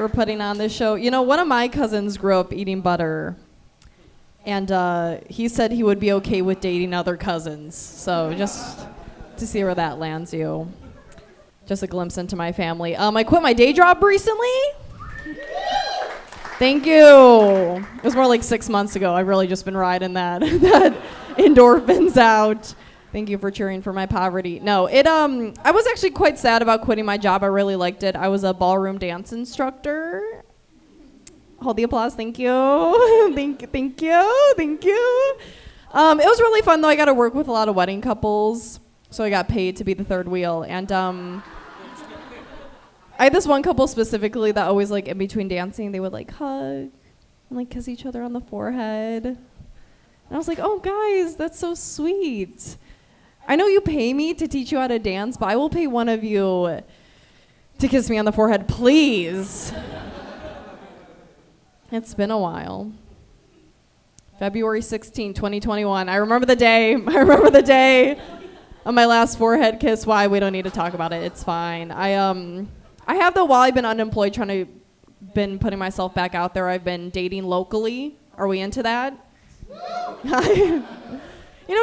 for putting on this show. You know, one of my cousins grew up eating butter, and he said he would be okay with dating other cousins. So just to see where that lands you. Just a glimpse into my family. I quit my day job recently. Thank you. It was more like 6 months ago. I've really just been riding that endorphins out. Thank you for cheering for my poverty. No, I was actually quite sad about quitting my job. I really liked it. I was a ballroom dance instructor. Hold the applause. Thank you. Thank you. It was really fun, though. I got to work with a lot of wedding couples, so I got paid to be the third wheel. And I had this one couple specifically that always, like, in between dancing, they would, like, hug and, like, kiss each other on the forehead. And I was like, oh, guys, that's so sweet. I know you pay me to teach you how to dance, but I will pay one of you to kiss me on the forehead, please. It's been a while. February 16, 2021. I remember the day. Of my last forehead kiss. Why? We don't need to talk about it. It's fine. I have, though, while I've been unemployed, been putting myself back out there, I've been dating locally. Are we into that?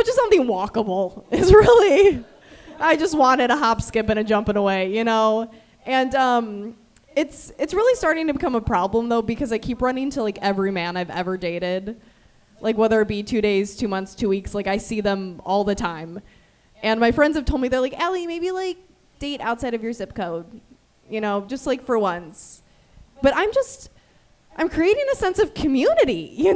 Just something walkable is really, I just wanted a hop, skip, and a jumping away, And it's really starting to become a problem, though, because I keep running to, like, every man I've ever dated. Like, whether it be 2 days, 2 months, 2 weeks, like, I see them all the time. And my friends have told me, they're like, Allie, maybe, like, date outside of your zip code, just, like, for once. But I'm creating a sense of community,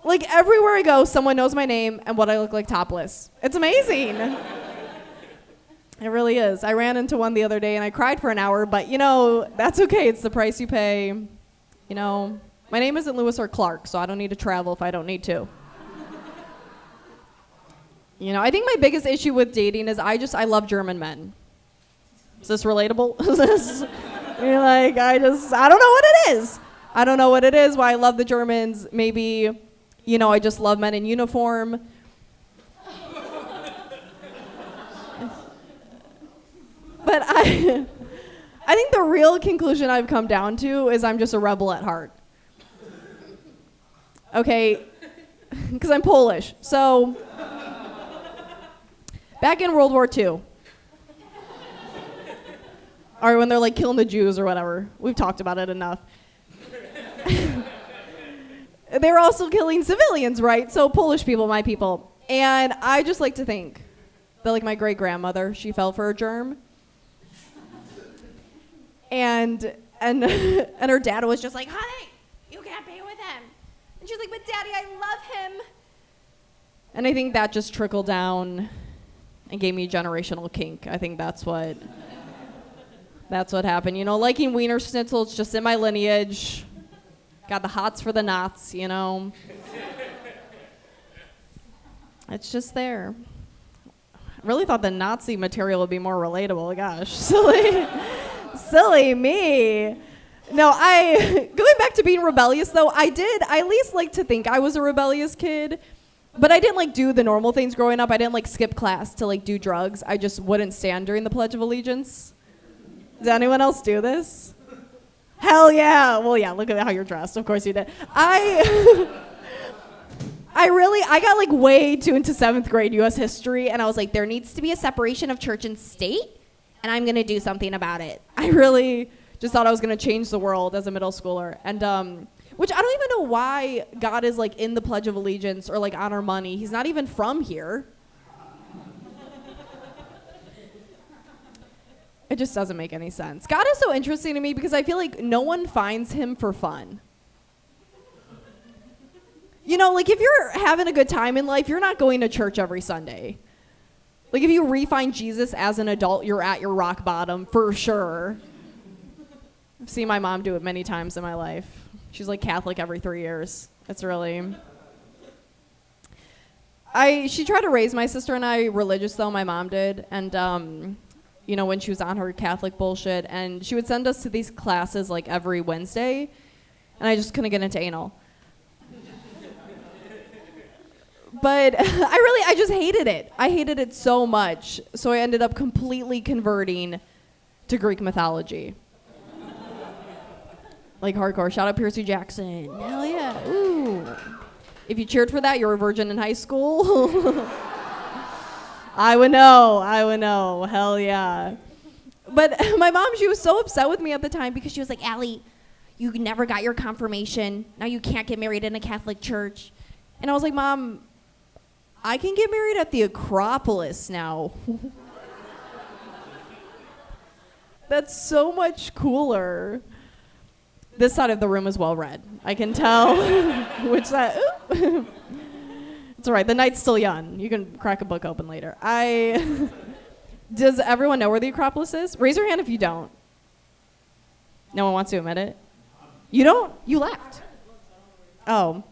Like, everywhere I go, someone knows my name and what I look like topless. It's amazing. It really is. I ran into one the other day, and I cried for an hour, but, that's okay. It's the price you pay. My name isn't Lewis or Clark, so I don't need to travel if I don't need to. I think my biggest issue with dating is I love German men. Is this relatable? You're like, I don't know what it is. I don't know what it is, why I love the Germans. Maybe, I just love men in uniform. But I think the real conclusion I've come down to is I'm just a rebel at heart. Okay, because I'm Polish. So, back in World War II, or when they're like killing the Jews or whatever, we've talked about it enough. They were also killing civilians, right? So Polish people, my people. And I just like to think that, like, my great-grandmother, she fell for a germ. And her dad was just like, honey, you can't be with him. And she's like, but Daddy, I love him. And I think that just trickled down and gave me a generational kink. I think that's what happened. Liking Wiener Schnitzel, it's just in my lineage. Got the hots for the knots, It's just there. I really thought the Nazi material would be more relatable. Gosh, silly me. No, going back to being rebellious, though, I at least like to think I was a rebellious kid. But I didn't, like, do the normal things growing up. I didn't, like, skip class to, like, do drugs. I just wouldn't stand during the Pledge of Allegiance. Does anyone else do this? Hell yeah. Well, yeah, look at how you're dressed. Of course you did. I got, like, way too into 7th grade U.S. history, and I was like, there needs to be a separation of church and state, and I'm going to do something about it. I really just thought I was going to change the world as a middle schooler. And, which I don't even know why God is, like, in the Pledge of Allegiance or, like, on our money. He's not even from here. It just doesn't make any sense. God is so interesting to me because I feel like no one finds him for fun. Like, if you're having a good time in life, you're not going to church every Sunday. Like, if you re-find Jesus as an adult, you're at your rock bottom, for sure. I've seen my mom do it many times in my life. She's, like, Catholic every 3 years. It's really... She tried to raise my sister and I religious, though, my mom did. And, when she was on her Catholic bullshit. And she would send us to these classes, like, every Wednesday. And I just couldn't get into anal. But I just hated it. I hated it so much. So I ended up completely converting to Greek mythology. Like hardcore. Shout out Percy Jackson. Hell yeah. Ooh. If you cheered for that, you were a virgin in high school. I would know. Hell yeah. But my mom, she was so upset with me at the time because she was like, Allie, you never got your confirmation. Now you can't get married in a Catholic church. And I was like, Mom, I can get married at the Acropolis now. That's so much cooler. This side of the room is well read. I can tell which side. It's all right. The night's still young. You can crack a book open later. Does everyone know where the Acropolis is? Raise your hand if you don't. No one wants to admit it? You don't? You left. Oh.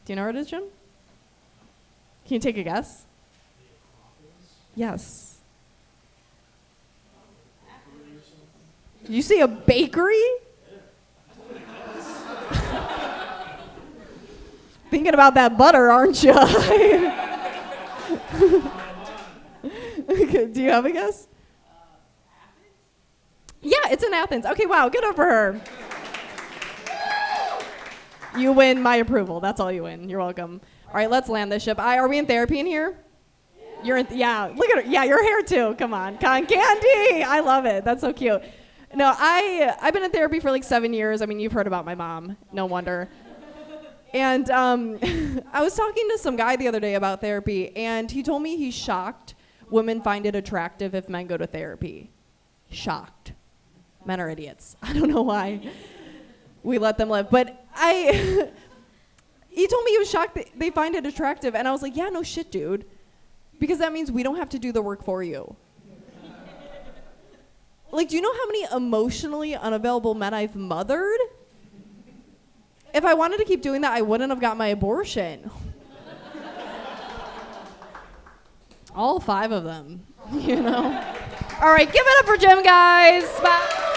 Do you know where it is, Jim? Can you take a guess? Yes. Did you see a bakery? Thinking about that butter, aren't you? Okay, do you have a guess? Yeah, it's in Athens. Okay, wow, good up for her. You win my approval. That's all you win. You're welcome. All right, let's land this ship. Are we in therapy in here? You're in. Yeah, look at her. Yeah, your hair too. Come on, Candy. I love it. That's so cute. No, I've been in therapy for like 7 years. I mean, you've heard about my mom. No wonder. And I was talking to some guy the other day about therapy, and he told me he's shocked women find it attractive if men go to therapy. Shocked. Men are idiots. I don't know why. We let them live. But he told me he was shocked that they find it attractive, and I was like, yeah, no shit, dude. Because that means we don't have to do the work for you. Like, do you know how many emotionally unavailable men I've mothered? If I wanted to keep doing that, I wouldn't have got my abortion. All 5 of them, you know? All right, give it up for Jim, guys. Bye.